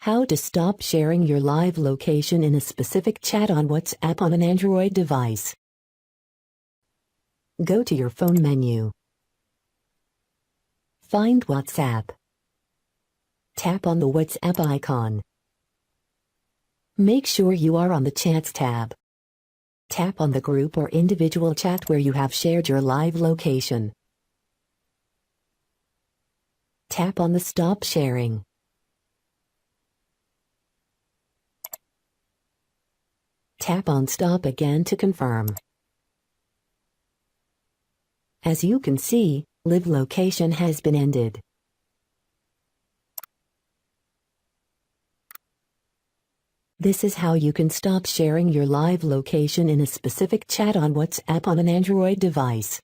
How to stop sharing your live location in a specific chat on WhatsApp on an Android device. Go to your phone menu. Find WhatsApp. Tap on the WhatsApp icon. Make sure you are on the Chats tab. Tap on the group or individual chat where you have shared your live location. Tap on the Stop Sharing. Tap on Stop again to confirm. As you can see, live location has been ended. This is how you can stop sharing your live location in a specific chat on WhatsApp on an Android device.